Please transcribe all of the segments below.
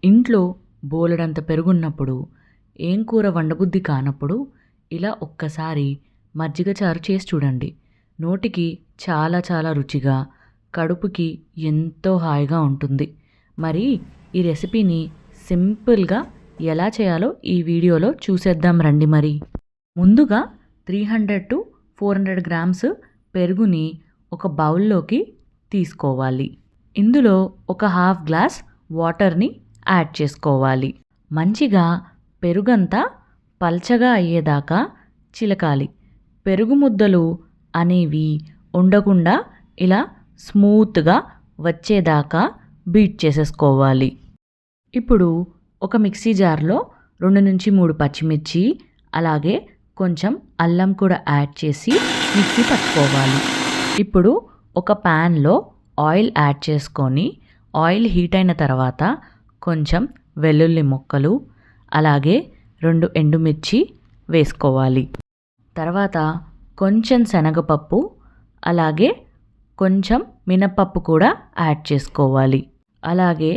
ఇంట్లో బోలెడంత పెరుగున్నప్పుడు, ఏం కూర వండబుద్ధి కానప్పుడు ఇలా ఒక్కసారి మజ్జిగ చారు చేసి చూడండి. నోటికి చాలా చాలా రుచిగా, కడుపుకి ఎంతో హాయిగా ఉంటుంది. మరి ఈ రెసిపీని సింపుల్గా ఎలా చేయాలో ఈ వీడియోలో చూసేద్దాం రండి. మరి ముందుగా 300 to 400 గ్రామ్స్ పెరుగుని ఒక బౌల్లోకి తీసుకోవాలి. ఇందులో ఒక హాఫ్ గ్లాస్ వాటర్ని యాడ్ చేసుకోవాలి. మంచిగా పెరుగంతా పల్చగా అయ్యేదాకా చిలకాలి. పెరుగు ముద్దలు అనేవి ఉండకుండా ఇలా స్మూత్గా వచ్చేదాకా బీట్ చేసేసుకోవాలి. ఇప్పుడు ఒక మిక్సీ జార్లో 2 నుంచి 3 పచ్చిమిర్చి, అలాగే కొంచెం అల్లం కూడా యాడ్ చేసి మిక్సీ పట్టుకోవాలి. ఇప్పుడు ఒక ప్యాన్లో ఆయిల్ యాడ్ చేసుకొని, ఆయిల్ హీట్ అయిన తర్వాత కొంచెం వెల్లుల్లి ముక్కలు, అలాగే 2 ఎండుమిర్చి వేసుకోవాలి. తర్వాత కొంచెం శనగపప్పు, అలాగే కొంచెం మినపప్పు కూడా యాడ్ చేసుకోవాలి. అలాగే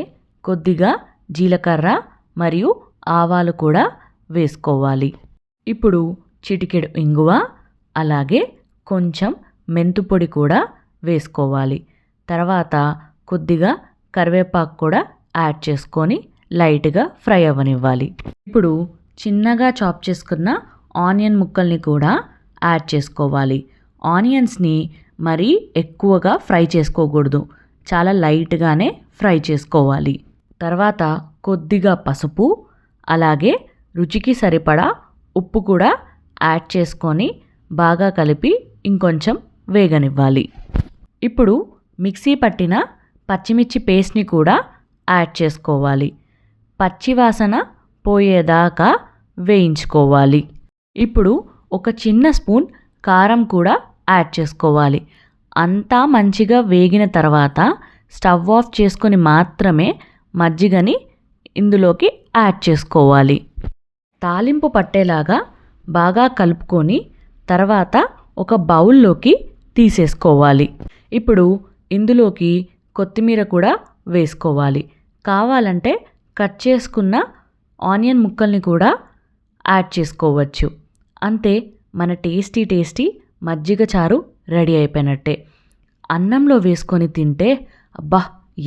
కొద్దిగా జీలకర్ర మరియు ఆవాలు కూడా వేసుకోవాలి. ఇప్పుడు చిటికెడు ఇంగువ, అలాగే కొంచెం మెంతుపొడి కూడా వేసుకోవాలి. తర్వాత కొద్దిగా కరివేపాకు కూడా యాడ్ చేసుకొని లైట్గా ఫ్రై అవ్వనివ్వాలి. ఇప్పుడు చిన్నగా చాప్ చేసుకున్న ఆనియన్ ముక్కల్ని కూడా యాడ్ చేసుకోవాలి. ఆనియన్స్ని మరీ ఎక్కువగా ఫ్రై చేసుకోకూడదు, చాలా లైట్గానే ఫ్రై చేసుకోవాలి. తర్వాత కొద్దిగా పసుపు, అలాగే రుచికి సరిపడా ఉప్పు కూడా యాడ్ చేసుకొని బాగా కలిపి ఇంకొంచెం వేగనివ్వాలి. ఇప్పుడు మిక్సీ పట్టిన పచ్చిమిర్చి పేస్ట్ని కూడా యాడ్ చేసుకోవాలి. పచ్చివాసన పోయేదాకా వేయించుకోవాలి. ఇప్పుడు ఒక చిన్న స్పూన్ కారం కూడా యాడ్ చేసుకోవాలి. అంతా మంచిగా వేగిన తర్వాత స్టవ్ ఆఫ్ చేసుకొని మాత్రమే మజ్జిగని ఇందులోకి యాడ్ చేసుకోవాలి. తాలింపు పట్టేలాగా బాగా కలుపుకొని తర్వాత ఒక బౌల్లోకి తీసేసుకోవాలి. ఇప్పుడు ఇందులోకి కొత్తిమీర కూడా వేసుకోవాలి. కావాలంటే కట్ చేసుకున్న ఆనియన్ ముక్కల్ని కూడా యాడ్ చేసుకోవచ్చు. అంతే, మన టేస్టీ మజ్జిగ చారు రెడీ అయిపోయినట్టే. అన్నంలో వేసుకొని తింటే అబ్బా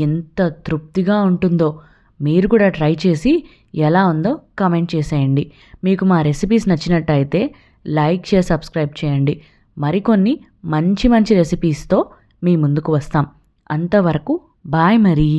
ఎంత తృప్తిగా ఉంటుందో. మీరు కూడా ట్రై చేసి ఎలా ఉందో కామెంట్ చేసేయండి. మీకు మా రెసిపీస్ నచ్చినట్టయితే లైక్ చేసి సబ్స్క్రైబ్ చేయండి. మరికొన్ని మంచి రెసిపీస్తో మీ ముందుకు వస్తాం. అంతవరకు బాయ్ మరి.